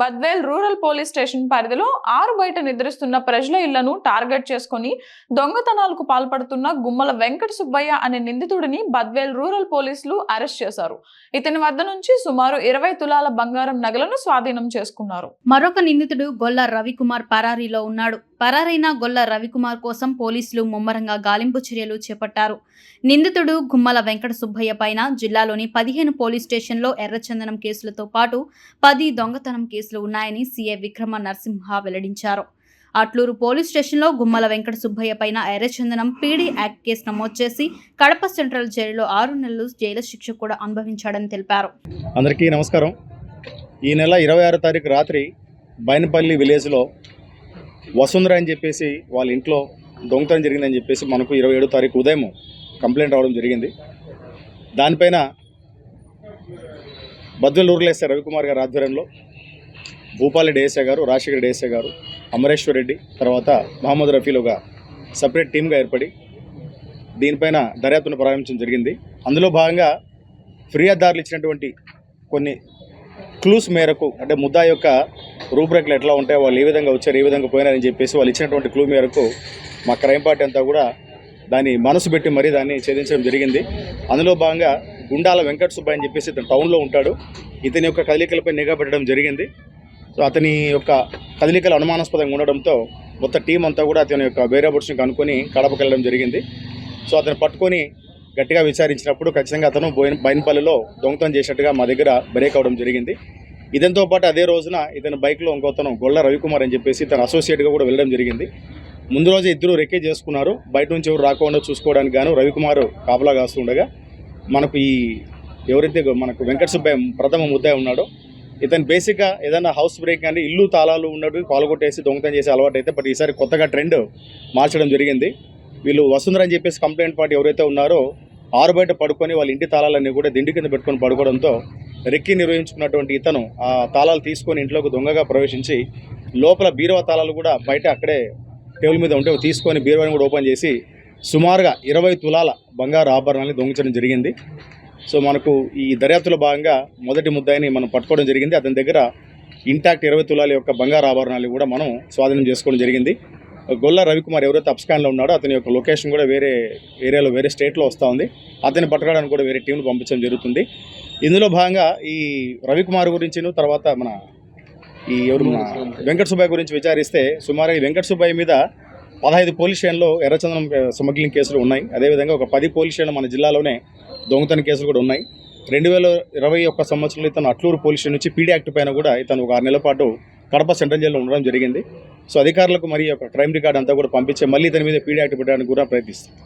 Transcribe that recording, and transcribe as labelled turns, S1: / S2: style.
S1: Badvel rural police station పరిధిలో ఆరు బయట నిద్రిస్తున్న ప్రజల ఇళ్లను టార్గెట్ చేసుకుని దొంగతనాలకు పాల్పడుతున్న గుమ్మల వెంకట సుబ్బయ్య అనే నిందితుడిని బద్వేల్ రూరల్ పోలీసులు అరెస్ట్ చేశారు. ఇతని వద్ద నుంచి సుమారు 20 తులాల బంగారం నగలను స్వాధీనం చేసుకున్నారు.
S2: మరొక నిందితుడు గొల్ల రవికుమార్ పరారీలో ఉన్నాడు. పరారైన గొల్ల రవికుమార్ కోసం పోలీసులు ముమ్మరంగా గాలింపు చర్యలు చేపట్టారు. నిందితుడు గుమ్మల వెంకట సుబ్బయ్య పైన జిల్లాలోని 15 పోలీస్ స్టేషన్లో ఎర్రచందనం కేసులతో పాటు 10 దొంగతనం కేసులు ఉన్నాయని సీఐ విక్రమ నరసింహ వెల్లడించారు. అట్లూరు పోలీస్ స్టేషన్లో గుమ్మల వెంకట సుబ్బయ్య పైన ఎర్రచందనం పీడీ యాక్ట్ కేసు నమోదు చేసి కడప సెంట్రల్ జైలులో 6 నెలలు జైలు శిక్ష కూడా అనుభవించాడని తెలిపారు.
S3: అందరికీ నమస్కారం. ఈ నెల 26వ తారీఖు రాత్రి బైనపల్లి విలేజ్లో వసుంధర అని చెప్పేసి వాళ్ళ ఇంట్లో దొంగతనం జరిగిందని చెప్పేసి మనకు 27వ తారీఖు ఉదయం కంప్లైంట్ రావడం జరిగింది. దానిపైన బద్వేల్ రూరల్ ఎస్ఐ రవికుమార్ గారి ఆధ్వర్యంలో భూపాల్ డేఎస్ఐ గారు, రాజశేఖర్ డేఎస్ఐ గారు, అమరేశ్వర్ రెడ్డి, తర్వాత మహమ్మద్ రఫీలు ఒక సపరేట్ టీమ్గా ఏర్పడి దీనిపైన దర్యాప్తును ప్రారంభించడం జరిగింది. అందులో భాగంగా ఫిర్యాదుదారులు ఇచ్చినటువంటి కొన్ని క్లూస్ మేరకు, అంటే ముద్దా యొక్క రూపురేఖలు ఎట్లా ఉంటాయో, వాళ్ళు ఏ విధంగా వచ్చారు, ఏ విధంగా పోయినారని చెప్పేసి వాళ్ళు ఇచ్చినటువంటి క్లూ మేరకు మా క్రైమ్ పార్టీ అంతా కూడా దాన్ని మనసు పెట్టి మరీ దాన్ని ఛేదించడం జరిగింది. అందులో భాగంగా గుండాల వెంకట సుబ్బయ్య అని చెప్పేసి ఇతను టౌన్లో ఉంటాడు. ఇతని యొక్క కదలికలపై నిఘా పెట్టడం జరిగింది. సో అతని యొక్క కదలికలు అనుమానాస్పదంగా ఉండడంతో మొత్తం టీం అంతా కూడా అతని యొక్క వేరియబుల్స్ని కనుక్కొని కడపకి వెళ్ళడం జరిగింది. సో అతను పట్టుకొని గట్టిగా విచారించినప్పుడు ఖచ్చితంగా అతను బైనపల్లిలో దొంగతనం చేసినట్టుగా మా దగ్గర బ్రేక్ అవడం జరిగింది. ఇదంతో పాటు అదే రోజున ఇతని బైక్లో ఇంకొతను గొల్ల రవికుమార్ అని చెప్పేసి ఇతను అసోసియేట్గా కూడా వెళ్ళడం జరిగింది. ముందు రోజు ఇద్దరు రెక్కే చేసుకున్నారు. బయట నుంచి ఎవరు రాకుండా చూసుకోవడానికి గాను రవికుమార్ కాపలా కాస్తుండగా మనకు ఎవరైతే మనకు వెంకట సుబ్బయ్య ప్రథమ ముద్దాయి ఉన్నాడో ఇతను బేసిక్గా ఏదైనా హౌస్ బ్రేక్ కానీ ఇల్లు తాళాలు ఉన్నట్టు పాల్గొట్టేసి దొంగతనం చేసే అలవాటు అయితే, బట్ ఈసారి కొత్తగా ట్రెండ్ మార్చడం జరిగింది. వీళ్ళు వసుంధర అని చెప్పేసి కంప్లైంట్ పార్టీ ఎవరైతే ఉన్నారో ఆరు బయట పడుకొని వాళ్ళ ఇంటి తాళాలన్నీ కూడా దిండి కింద పెట్టుకొని పడుకోవడంతో రెక్కి నిర్వహించుకున్నటువంటి ఇతను ఆ తాళాలు తీసుకొని ఇంట్లోకి దొంగగా ప్రవేశించి లోపల బీరువా తాళాలు కూడా బయట అక్కడే టేబుల్ మీద ఉంటే తీసుకొని బీరువాని కూడా ఓపెన్ చేసి సుమారుగా 20 తులాల బంగారు ఆభరణాన్ని దొంగిలించడం జరిగింది. సో మనకు ఈ దర్యాప్తులో భాగంగా మొదటి ముద్దాయిని మనం పట్టుకోవడం జరిగింది. అతని దగ్గర ఇంటాక్ట్ 20 తులాల యొక్క బంగారు ఆభరణాలు కూడా మనం స్వాధీనం చేసుకోవడం జరిగింది. గొల్ల రవికుమార్ ఎవరైతే అప్స్కాన్లో ఉన్నాడో అతని యొక్క లొకేషన్ కూడా వేరే ఏరియాలో, వేరే స్టేట్లో వస్తూ ఉంది. అతన్ని పట్టుకోవడానికి కూడా వేరే టీంను పంపించడం జరుగుతుంది. ఇందులో భాగంగా ఈ రవికుమార్ గురించి, తర్వాత మన వెంకట సుబ్బయ్య గురించి విచారిస్తే సుమారు ఈ వెంకట సుబ్బయ్య మీద 15 పోలీస్ స్టేషన్లో ఎర్రచందనం స్మగ్లింగ్ కేసులు ఉన్నాయి. అదేవిధంగా ఒక 10 పోలీస్ స్టేషన్లు మన జిల్లాలోనే దొంగతన కేసులు కూడా ఉన్నాయి. 2021 సంవత్సరంలో ఇతను అట్లూరు పోలీస్ స్టేషన్ నుంచి పీడీ యాక్ట్ పైన కూడా ఇతను ఒక 6 నెలల పాటు కడప సెంట్రల్ జైల్లో ఉండడం జరిగింది. సో అధికారులకు మరి యొక్క క్రైమ్ రికార్డ్ అంతా కూడా పంపించే మళ్ళీ ఇతని మీద పీడీ యాక్ట్ పెట్టడానికి కూడా ప్రయత్నిస్తుంది.